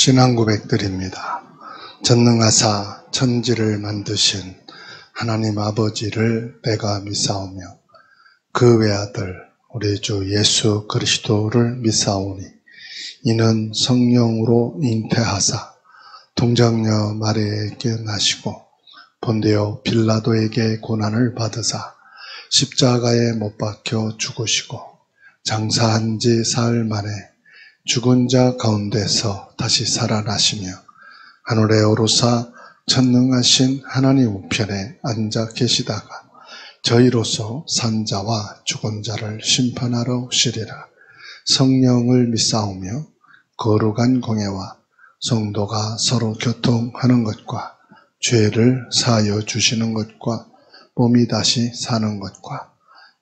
신앙 고백드립니다. 전능하사 천지를 만드신 하나님 아버지를 내가 믿사오며 그 외아들 우리 주 예수 그리스도를 믿사오니 이는 성령으로 잉태하사 동정녀 마리아에게 나시고 본디오 빌라도에게 고난을 받으사 십자가에 못 박혀 죽으시고 장사한 지 사흘 만에 죽은 자 가운데서 다시 살아나시며 하늘에 오르사 전능하신 하나님 우편에 앉아 계시다가 저희로서 산자와 죽은 자를 심판하러 오시리라. 성령을 믿사오며 거룩한 공예와 성도가 서로 교통하는 것과 죄를 사하여 주시는 것과 몸이 다시 사는 것과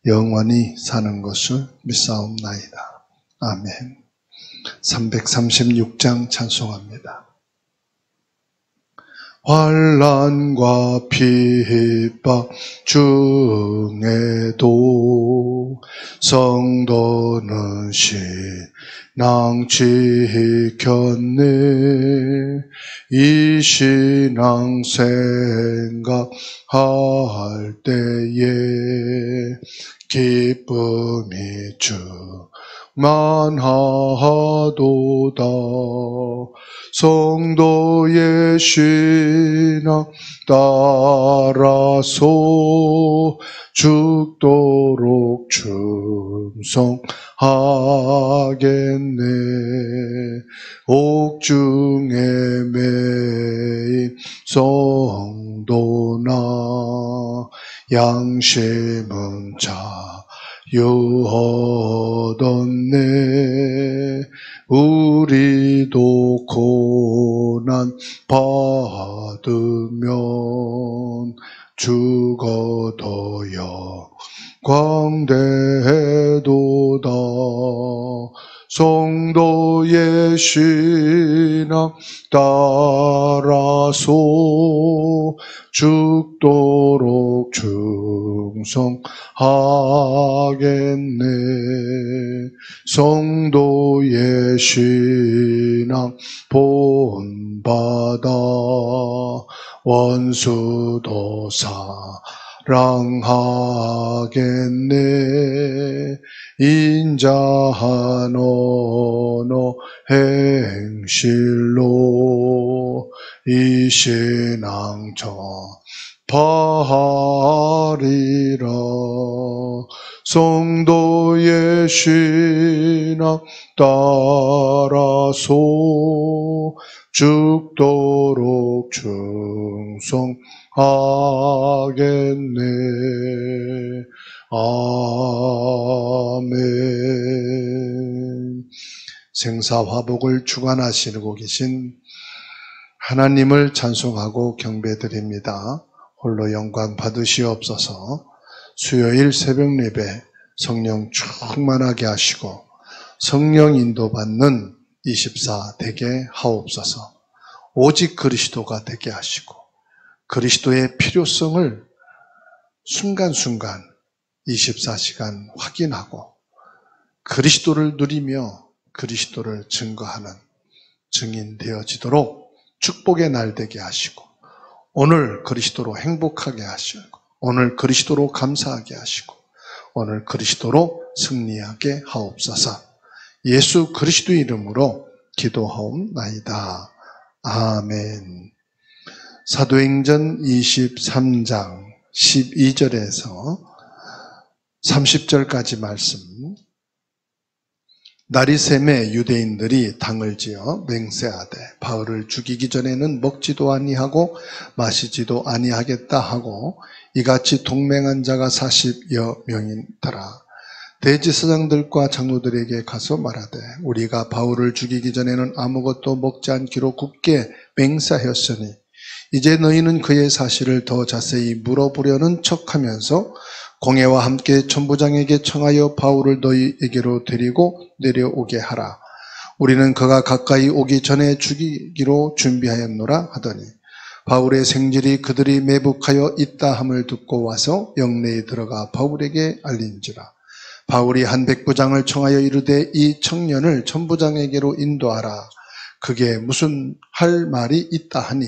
영원히 사는 것을 믿사옵나이다. 아멘. 336장 찬송합니다. 환난과 핍박 중에도 성도는 신앙 지켰네. 이 신앙 생각할 때에 기쁨이 충만하도다. 성도의 신앙 따라서 죽도록 충성하겠네. 옥중에 매인 성도나 양심은 자유하던네. 우리도 고난 받으면 죽어도 영광되도다. 성도의 신앙 따라서 죽도록 충성하겠네. 성도의 신앙 본받아 원수도 사랑하겠네. 인자한 언어 행실로 이 신앙 전파하리라. 성도의 신앙 따라서 죽도록 충성하겠네. 아멘. 생사화복을 주관하시고 계신 하나님을 찬송하고 경배드립니다. 홀로 영광 받으시옵소서. 수요일 새벽 예배 성령 충만하게 하시고 성령 인도받는 24 되게 하옵소서. 오직 그리스도가 되게 하시고 그리스도의 필요성을 순간순간 24시간 확인하고 그리스도를 누리며 그리스도를 증거하는 증인 되어지도록 축복의 날 되게 하시고 오늘 그리스도로 행복하게 하시고 오늘 그리스도로 감사하게 하시고 오늘 그리스도로 승리하게 하옵소서. 예수 그리스도 이름으로 기도하옵나이다. 아멘. 사도행전 23장 12절에서 30절까지 말씀. 날이 새매 유대인들이 당을 지어 맹세하되 바울을 죽이기 전에는 먹지도 아니하고 마시지도 아니하겠다 하고 이같이 동맹한 자가 40여 명이더라. 대제사장들과 장로들에게 가서 말하되 우리가 바울을 죽이기 전에는 아무것도 먹지 않기로 굳게 맹세하였으니 이제 너희는 그의 사실을 더 자세히 물어보려는 척하면서 공회와 함께 천부장에게 청하여 바울을 너희에게로 데리고 내려오게 하라. 우리는 그가 가까이 오기 전에 죽이기로 준비하였노라 하더니 바울의 생질이 그들이 매복하여 있다 함을 듣고 와서 영내에 들어가 바울에게 알린지라. 바울이 한 백부장을 청하여 이르되 이 청년을 천부장에게로 인도하라. 그게 무슨 할 말이 있다 하니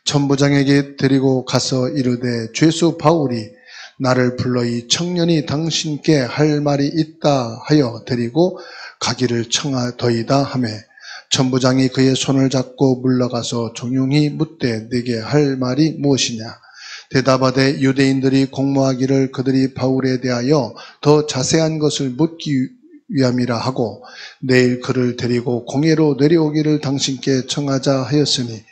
천부장에게 데리고 가서 이르되 죄수 바울이 나를 불러 이 청년이 당신께 할 말이 있다 하여 데리고 가기를 청하더이다 하매 천부장이 그의 손을 잡고 물러가서 종용히 묻되 네게 할 말이 무엇이냐 대답하되 유대인들이 공모하기를 그들이 바울에 대하여 더 자세한 것을 묻기 위함이라 하고 내일 그를 데리고 공회로 내려오기를 당신께 청하자 하였으니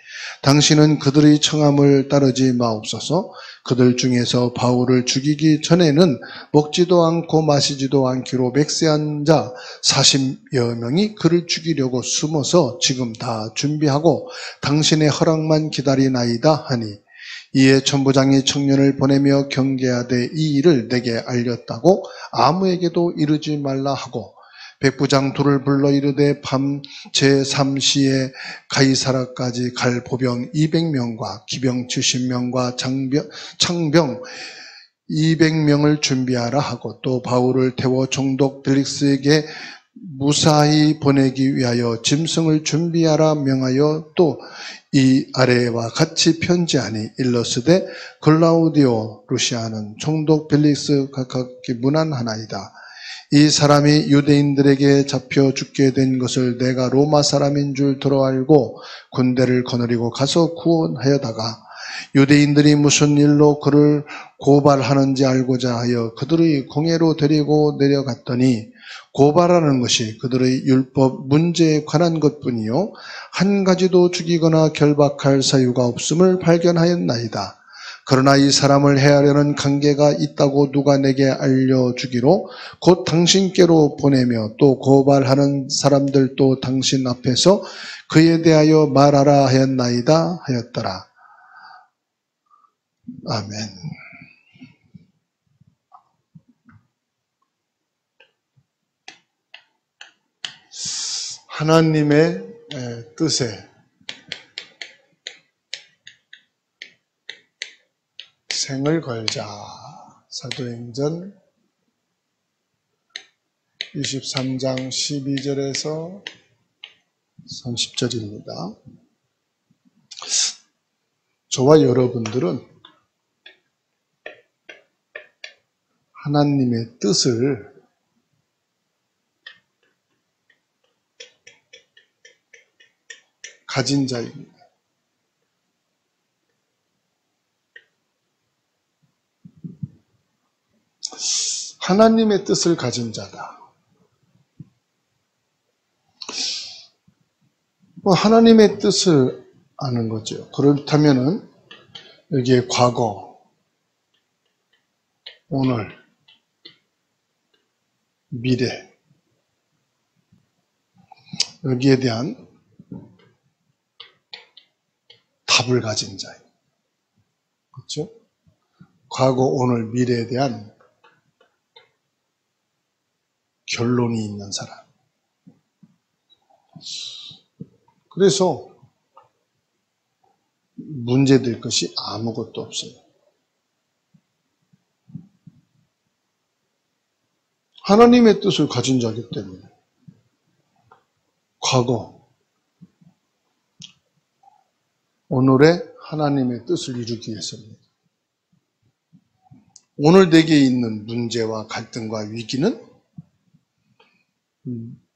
당신은 그들의 청함을 따르지 마옵소서. 그들 중에서 바울을 죽이기 전에는 먹지도 않고 마시지도 않기로 맹세한 자 40여 명이 그를 죽이려고 숨어서 지금 다 준비하고 당신의 허락만 기다리나이다 하니 이에 천부장이 청년을 보내며 경계하되 이 일을 내게 알렸다고 아무에게도 이르지 말라 하고 백부장 둘을 불러 이르되 밤 제3시에 가이사라까지 갈 보병 200명과 기병 70명과 창병 200명을 준비하라 하고 또 바울을 태워 총독 벨릭스에게 무사히 보내기 위하여 짐승을 준비하라 명하여 또 이 아래와 같이 편지하니 일러스되 글라우디오 루시아는 총독 벨릭스 각각기 문안하나이다. 이 사람이 유대인들에게 잡혀 죽게 된 것을 내가 로마 사람인 줄 들어 알고 군대를 거느리고 가서 구원하여다가 유대인들이 무슨 일로 그를 고발하는지 알고자 하여 그들의 공회로 데리고 내려갔더니 고발하는 것이 그들의 율법 문제에 관한 것뿐이요 한 가지도 죽이거나 결박할 사유가 없음을 발견하였나이다. 그러나 이 사람을 해하려는 관계가 있다고 누가 내게 알려주기로 곧 당신께로 보내며 또 고발하는 사람들도 당신 앞에서 그에 대하여 말하라 하였나이다 하였더라. 아멘. 하나님의 뜻에 생을 걸자. 사도행전 23장 12절에서 30절입니다. 저와 여러분들은 하나님의 뜻을 가진 자입니다. 하나님의 뜻을 가진 자다. 하나님의 뜻을 아는 거죠. 그렇다면은 여기에 과거, 오늘, 미래 여기에 대한 답을 가진 자예요. 그렇죠? 과거, 오늘, 미래에 대한 결론이 있는 사람. 그래서 문제될 것이 아무것도 없어요. 하나님의 뜻을 가진 자이기 때문에 과거, 오늘의 하나님의 뜻을 이루기 위해서입니다. 오늘 내게 있는 문제와 갈등과 위기는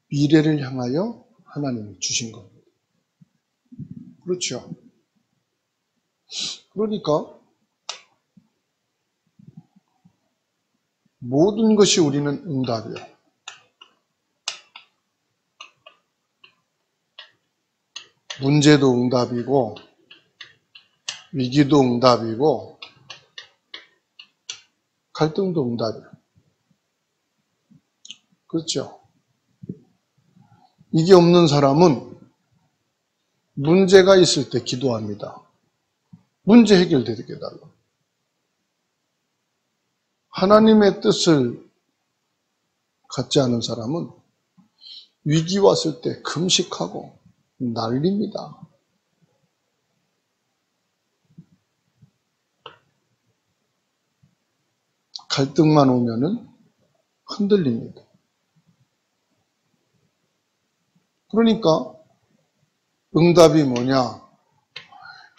미래를 향하여 하나님이 주신 겁니다. 그렇죠? 그러니까 모든 것이 우리는 응답이에요. 문제도 응답이고 위기도 응답이고 갈등도 응답이에요. 그렇죠? 이게 없는 사람은 문제가 있을 때 기도합니다. 문제 해결되게 해달라. 하나님의 뜻을 갖지 않은 사람은 위기 왔을 때 금식하고 난립니다. 갈등만 오면은 흔들립니다. 그러니까 응답이 뭐냐?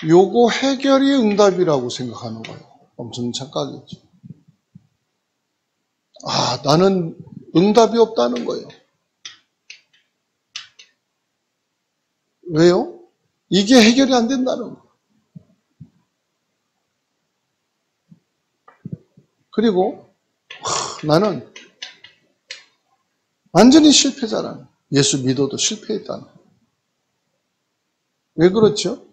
요거 해결이 응답이라고 생각하는 거예요. 엄청 착각이죠. 나는 응답이 없다는 거예요. 왜요? 이게 해결이 안 된다는 거예요. 그리고 나는 완전히 실패자라는 거예요. 예수 믿어도 실패했다는 거예요. 왜 그렇죠?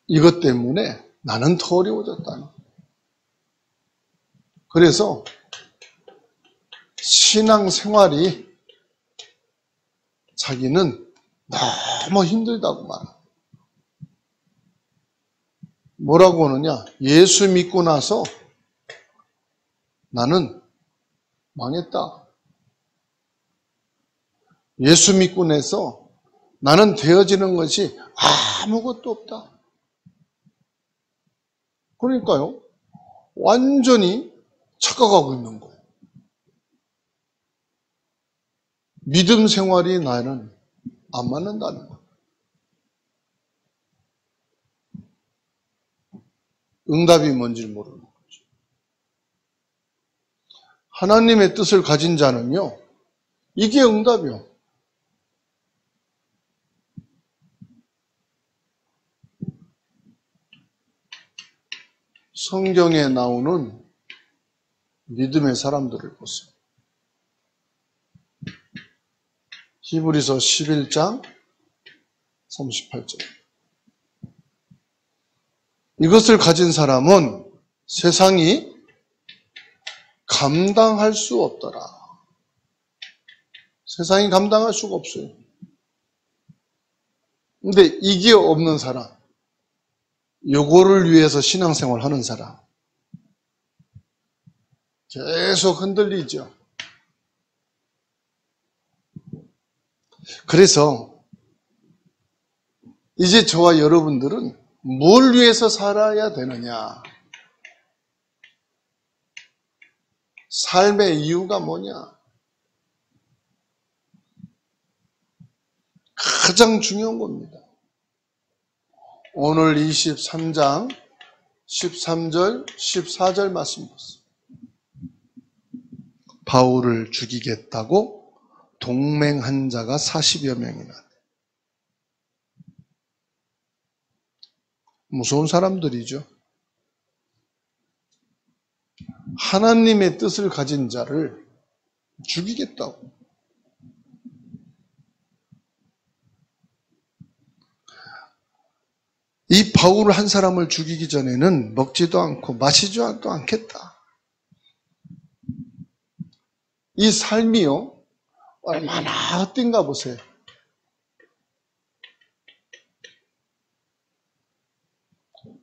이것 때문에 나는 더 어려워졌다는 거예요. 그래서 신앙생활이 자기는 너무 힘들다고 말합니다. 뭐라고 하느냐? 예수 믿고 나서 나는 망했다. 예수 믿고 나서 나는 되어지는 것이 아무것도 없다. 그러니까요, 완전히 착각하고 있는 거예요. 믿음 생활이 나는 안 맞는다는 거예요. 응답이 뭔지 모르는 거죠. 하나님의 뜻을 가진 자는요, 이게 응답이요. 성경에 나오는 믿음의 사람들을 보세요. 히브리서 11장 38절. 이것을 가진 사람은 세상이 감당할 수 없더라. 세상이 감당할 수가 없어요. 근데 이게 없는 사람, 요거를 위해서 신앙생활 하는 사람, 계속 흔들리죠. 그래서 이제 저와 여러분들은 뭘 위해서 살아야 되느냐? 삶의 이유가 뭐냐? 가장 중요한 겁니다. 오늘 23장 13절, 14절 말씀 보세요. 바울을 죽이겠다고 동맹한 자가 40여 명이나. 무서운 사람들이죠. 하나님의 뜻을 가진 자를 죽이겠다고. 이 바울 한 사람을 죽이기 전에는 먹지도 않고 마시지도 않겠다. 이 삶이요, 얼마나 헛된가 보세요.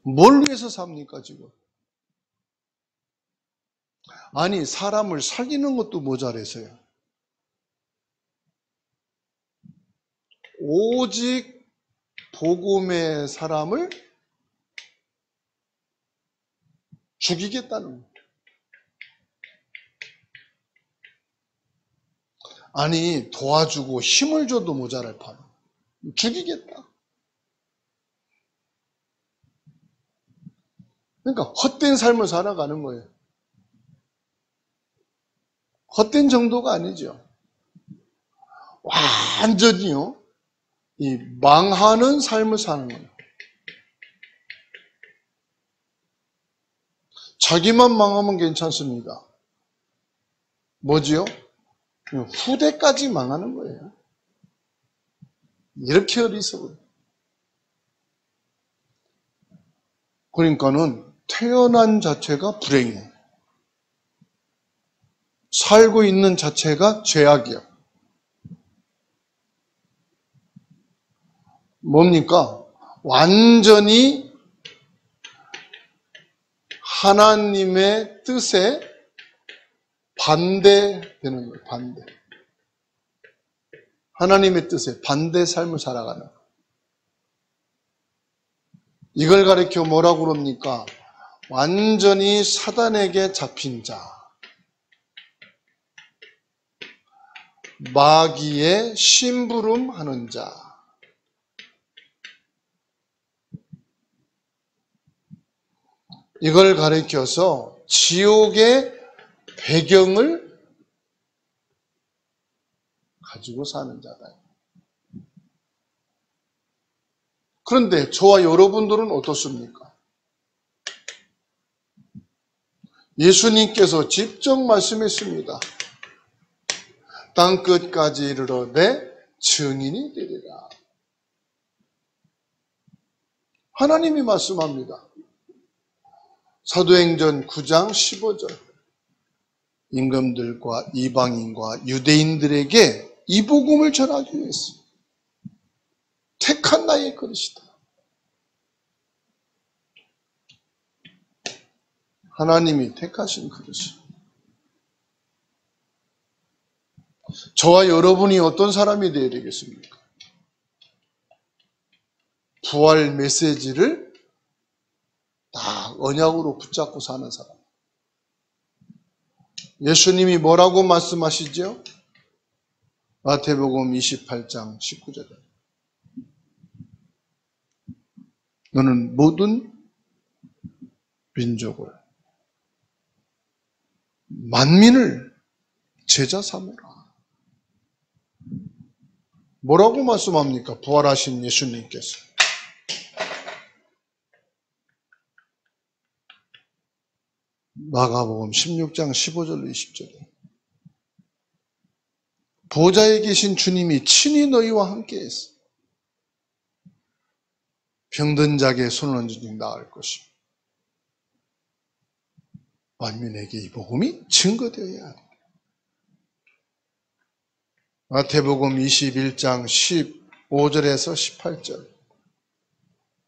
뭘 위해서 삽니까, 지금? 아니, 사람을 살리는 것도 모자라서요. 오직 복음의 사람을 죽이겠다는 거예요. 아니, 도와주고 힘을 줘도 모자랄 판. 죽이겠다. 그러니까 헛된 삶을 살아가는 거예요. 헛된 정도가 아니죠. 완전히요, 이 망하는 삶을 사는 거예요. 자기만 망하면 괜찮습니다. 뭐지요? 후대까지 망하는 거예요. 이렇게 어리석은. 그러니까는 태어난 자체가 불행해. 살고 있는 자체가 죄악이야. 뭡니까? 완전히 하나님의 뜻에 반대되는 거예요. 반대. 하나님의 뜻에 반대 삶을 살아가는 거예요. 이걸 가리켜 뭐라고 그럽니까? 완전히 사단에게 잡힌 자, 마귀의 심부름하는 자, 이걸 가리켜서 지옥의 배경을 가지고 사는 자다. 그런데 저와 여러분들은 어떻습니까? 예수님께서 직접 말씀했습니다. 땅 끝까지 이르러 내 증인이 되리라. 하나님이 말씀합니다. 사도행전 9장 15절. 임금들과 이방인과 유대인들에게 이 복음을 전하기 위해서 택한 나의 그릇이다. 하나님이 택하신 그릇이. 저와 여러분이 어떤 사람이 되어야 되겠습니까? 부활 메시지를 다 언약으로 붙잡고 사는 사람. 예수님이 뭐라고 말씀하시죠? 마태복음 28장 19절에 너는 모든 민족을 만민을 제자 삼으라. 뭐라고 말씀합니까? 부활하신 예수님께서. 마가복음 16장 15절로 20절에 보좌에 계신 주님이 친히 너희와 함께 했어. 병든 자에게 손을 얹으니 나을 것이며 만민에게 이 복음이 증거되어야 한다. 마태복음 21장 15절에서 18절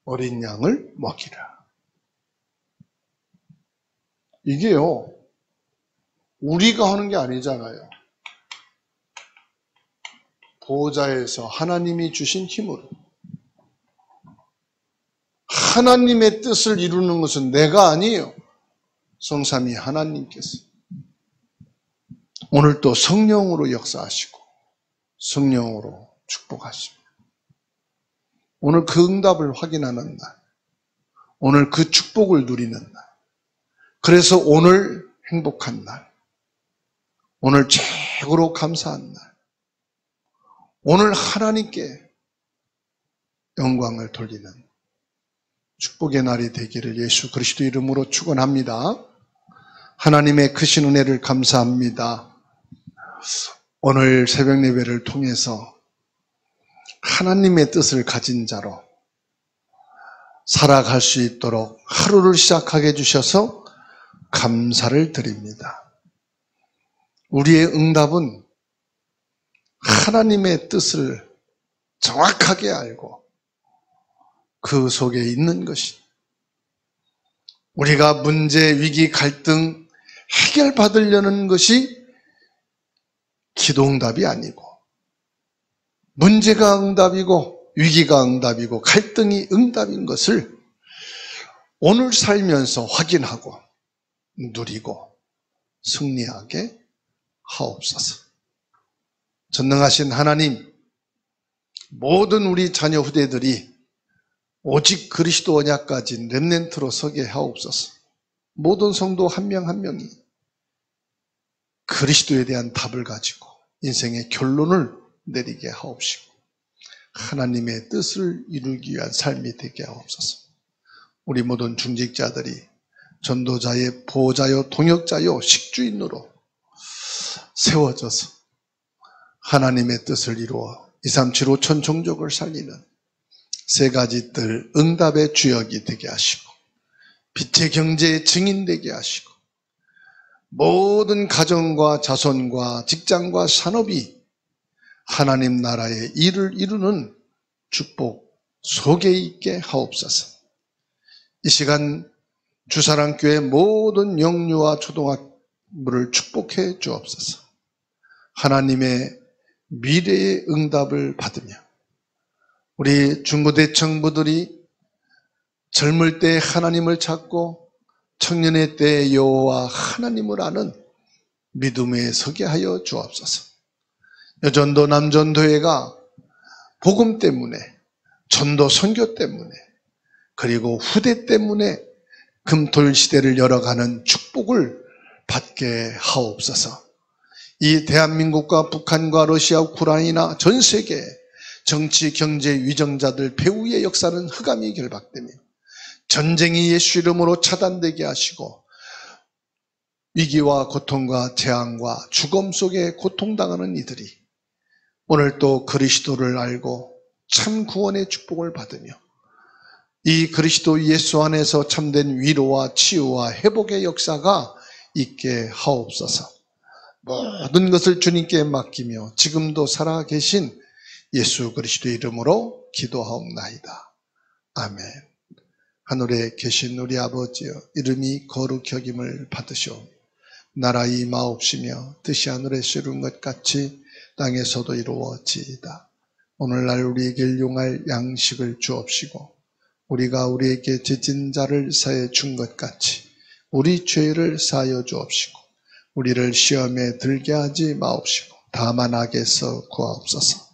어린 양을 먹이라. 이게요, 우리가 하는 게 아니잖아요. 보좌에서 하나님이 주신 힘으로. 하나님의 뜻을 이루는 것은 내가 아니에요. 성삼위 하나님께서. 오늘 또 성령으로 역사하시고 성령으로 축복하십니다. 오늘 그 응답을 확인하는 날, 오늘 그 축복을 누리는 날, 그래서 오늘 행복한 날, 오늘 최고로 감사한 날, 오늘 하나님께 영광을 돌리는 축복의 날이 되기를 예수 그리스도 이름으로 축원합니다. 하나님의 크신 은혜를 감사합니다. 오늘 새벽 예배를 통해서 하나님의 뜻을 가진 자로 살아갈 수 있도록 하루를 시작하게 해주셔서 감사를 드립니다. 우리의 응답은 하나님의 뜻을 정확하게 알고 그 속에 있는 것입니다. 우리가 문제, 위기, 갈등 해결받으려는 것이 기도응답이 아니고 문제가 응답이고 위기가 응답이고 갈등이 응답인 것을 오늘 살면서 확인하고 누리고 승리하게 하옵소서. 전능하신 하나님, 모든 우리 자녀 후대들이 오직 그리스도 언약까지 렘넌트로 서게 하옵소서. 모든 성도 한 명 한 명이 그리스도에 대한 답을 가지고 인생의 결론을 내리게 하옵시고 하나님의 뜻을 이루기 위한 삶이 되게 하옵소서. 우리 모든 중직자들이 전도자의 보호자요 동역자요 식주인으로 세워져서 하나님의 뜻을 이루어 2375000 종족을 살리는 세 가지 뜰 응답의 주역이 되게 하시고 빛의 경제의 증인 되게 하시고 모든 가정과 자손과 직장과 산업이 하나님 나라의 일을 이루는 축복 속에 있게 하옵소서. 이 시간 주사랑교회 모든 영유아 초등학부를 축복해 주옵소서. 하나님의 미래의 응답을 받으며 우리 중고대청부들이 젊을 때 하나님을 찾고 청년의 때 여호와 하나님을 아는 믿음에 서게 하여 주옵소서. 여전도 남전도회가 복음 때문에 전도 선교 때문에 그리고 후대 때문에 금토일 시대를 열어가는 축복을 받게 하옵소서. 이 대한민국과 북한과 러시아, 우크라이나 전 세계 정치, 경제 위정자들 배후의 역사는 흑암이 결박되며 전쟁이 예수 이름으로 차단되게 하시고 위기와 고통과 재앙과 죽음 속에 고통당하는 이들이 오늘 또 그리스도를 알고 참 구원의 축복을 받으며 이 그리스도 예수 안에서 참된 위로와 치유와 회복의 역사가 있게 하옵소서. 모든 것을 주님께 맡기며 지금도 살아계신 예수 그리스도의 이름으로 기도하옵나이다. 아멘. 하늘에 계신 우리 아버지여, 이름이 거룩히 여김을 받으시오. 나라 임하옵시며 뜻이 하늘에서 이룬 것 같이 땅에서도 이루어지이다. 오늘날 우리에게 일용할 양식을 주옵시고 우리가 우리에게 지진 자를 사해 준 것 같이 우리 죄를 사하여 주옵시고 우리를 시험에 들게 하지 마옵시고 다만 악에서 구하옵소서.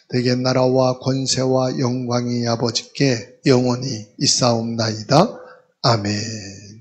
대개 나라와 권세와 영광이 아버지께 영원히 있사옵나이다. 아멘.